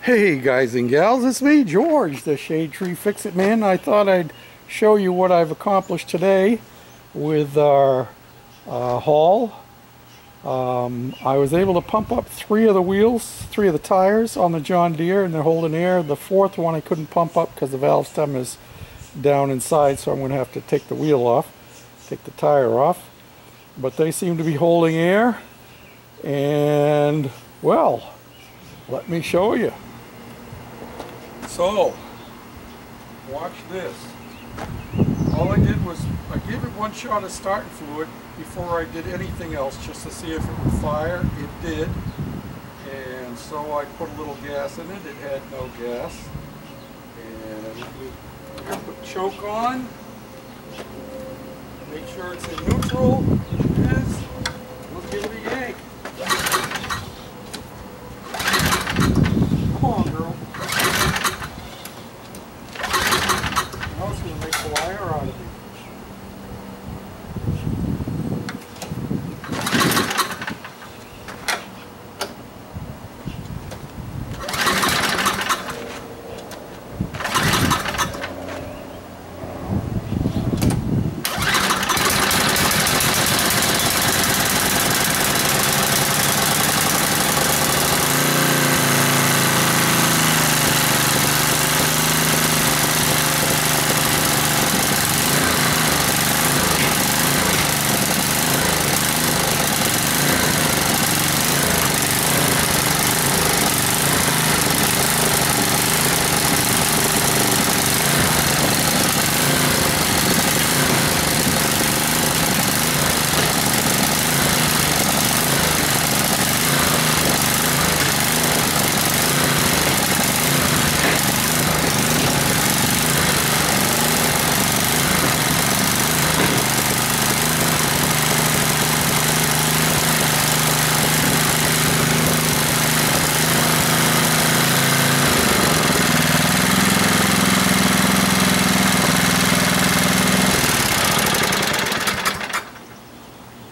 Hey guys and gals, it's me, George, the Shade Tree Fix-It Man. I thought I'd show you what I've accomplished today with our haul. I was able to pump up three of the tires on the John Deere, and they're holding air. The fourth one I couldn't pump up because the valve stem is down inside, so I'm going to have to take the wheel off, take the tire off. But they seem to be holding air, and well, let me show you. So, watch this. All I did was I gave it one shot of starting fluid before I did anything else, just to see if it would fire. It did. And so I put a little gas in it. It had no gas. And I put choke on. Make sure it's in neutral. It is. We'll give it a yank. Come on, girl. Now it's going to make the wire out of it.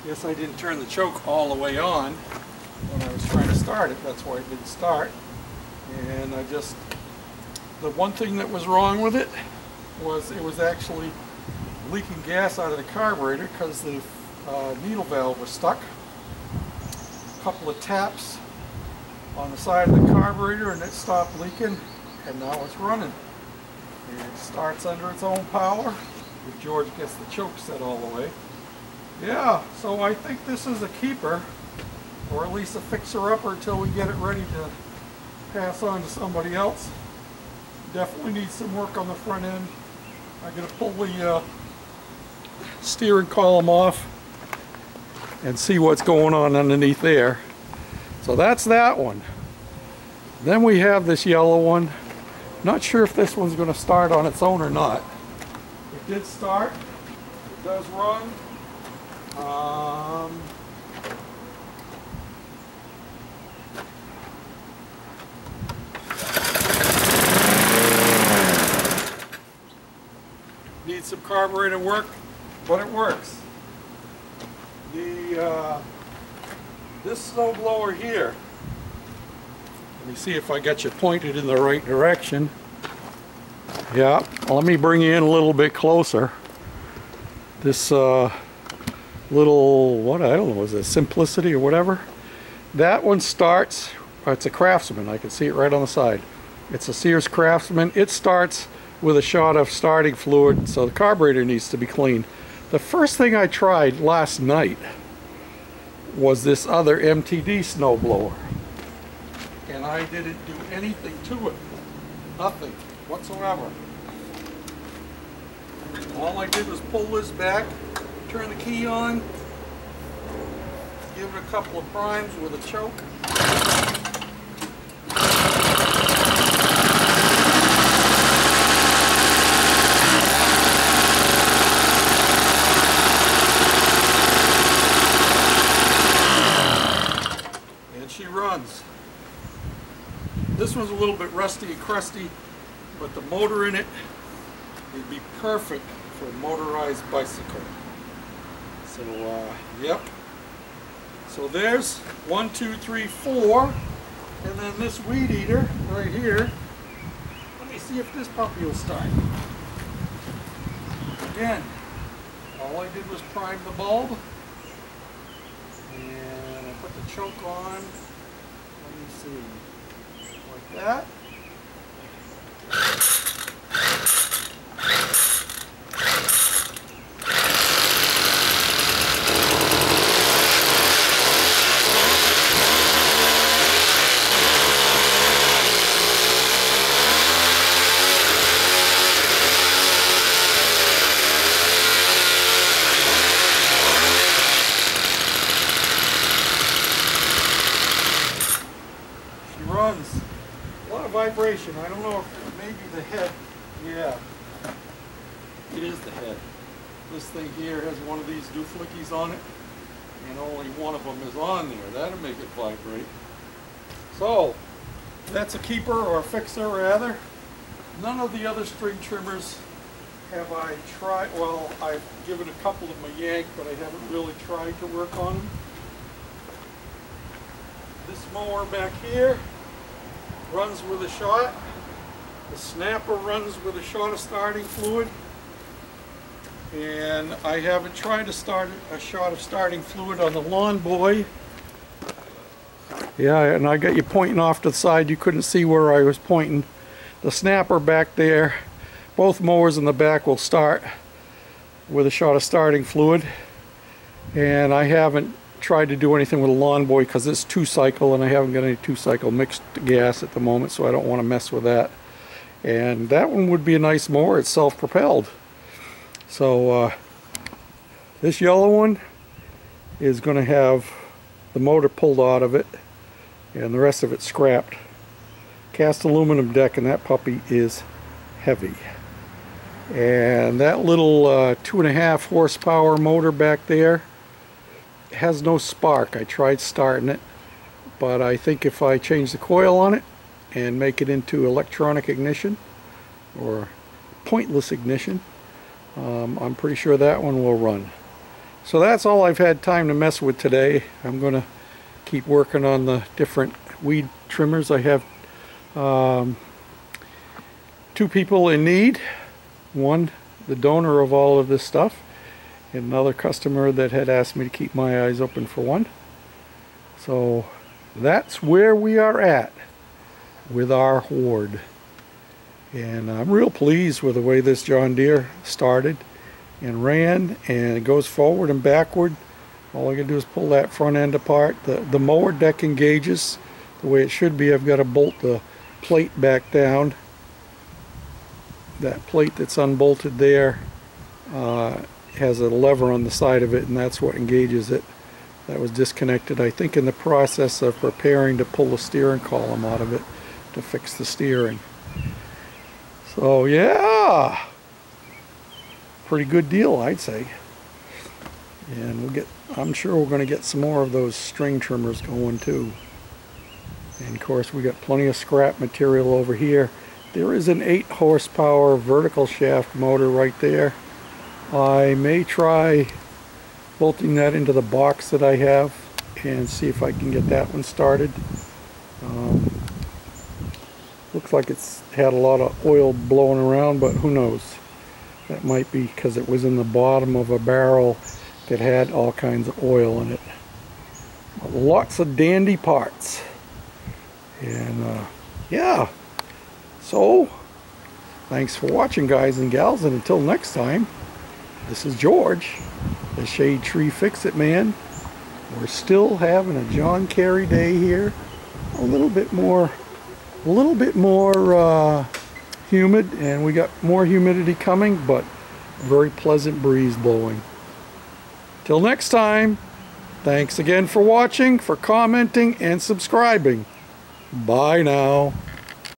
Guess I didn't turn the choke all the way on when I was trying to start it. That's why it didn't start. And the one thing that was wrong with it was actually leaking gas out of the carburetor because the needle valve was stuck. A couple of taps on the side of the carburetor and it stopped leaking, and now it's running. And it starts under its own power if George gets the choke set all the way. Yeah, so I think this is a keeper, or at least a fixer-upper until we get it ready to pass on to somebody else. Definitely needs some work on the front end. I'm going to pull the steering column off and see what's going on underneath there. So that's that one. Then we have this yellow one. Not sure if this one's going to start on its own or not. It did start. It does run. Needs some carburetor work, but it works. This snow blower here, let me see if I got you pointed in the right direction. Yeah, let me bring you in a little bit closer. This little, what, I don't know, is it Simplicity or whatever? That one starts, it's a Craftsman, I can see it right on the side. It's a Sears Craftsman. It starts with a shot of starting fluid, so the carburetor needs to be cleaned. The first thing I tried last night was this other MTD snowblower, and I didn't do anything to it. Nothing whatsoever. All I did was pull this back, turn the key on, give it a couple of primes with a choke. And she runs. This one's a little bit rusty and crusty, but the motor in it would be perfect for a motorized bicycle. So, yep. So there's 1, 2, 3, 4 And then this weed eater right here, let me see if this puppy will start. Again, all I did was prime the bulb, and I put the choke on, let me see, like that. Runs. A lot of vibration. I don't know if maybe the head. Yeah. It is the head. This thing here has one of these dooflickies on it, and only one of them is on there. That'll make it vibrate. So, that's a keeper, or a fixer rather. None of the other string trimmers have I tried. Well, I've given a couple of them a yank, but I haven't really tried to work on them. This mower back here runs with a shot. The snapper runs with a shot of starting fluid. And I haven't tried to start a shot of starting fluid on the lawn boy. Yeah, and I got you pointing off to the side. You couldn't see where I was pointing. The snapper back there, both mowers in the back will start with a shot of starting fluid. And I haven't tried to do anything with a lawn boy because it's 2-cycle, and I haven't got any 2-cycle mixed gas at the moment, so I don't want to mess with that. And that one would be a nice mower. It's self-propelled. So this yellow one is going to have the motor pulled out of it and the rest of it scrapped. Cast aluminum deck, and that puppy is heavy. And that little 2.5 horsepower motor back there has no spark. I tried starting it, but I think if I change the coil on it and make it into electronic ignition or pointless ignition, I'm pretty sure that one will run. So that's all I've had time to mess with today. I'm going to keep working on the different weed trimmers. I have 2 people in need. One, the donor of all of this stuff, and another customer that had asked me to keep my eyes open for one. So that's where we are at with our hoard. And I'm real pleased with the way this John Deere started and ran, and it goes forward and backward. All I gotta do is pull that front end apart. The mower deck engages the way it should be. I've got to bolt the plate back down. That plate that's unbolted there has a lever on the side of it, and that's what engages it. That was disconnected, I think, in the process of preparing to pull the steering column out of it to fix the steering. So yeah, pretty good deal, I'd say. And I'm sure we're going to get some more of those string trimmers going too. And of course we got plenty of scrap material over here. There is an 8 horsepower vertical shaft motor right there. I may try bolting that into the box that I have and see if I can get that one started. Looks like it's had a lot of oil blowing around, but who knows? That might be because it was in the bottom of a barrel that had all kinds of oil in it. But lots of dandy parts. And yeah, so thanks for watching, guys and gals, and until next time, this is George, the Shade Tree Fix-It Man. We're still having a John Kerry day here. A little bit more humid, and we got more humidity coming, but a very pleasant breeze blowing. Till next time, thanks again for watching, for commenting, and subscribing. Bye now.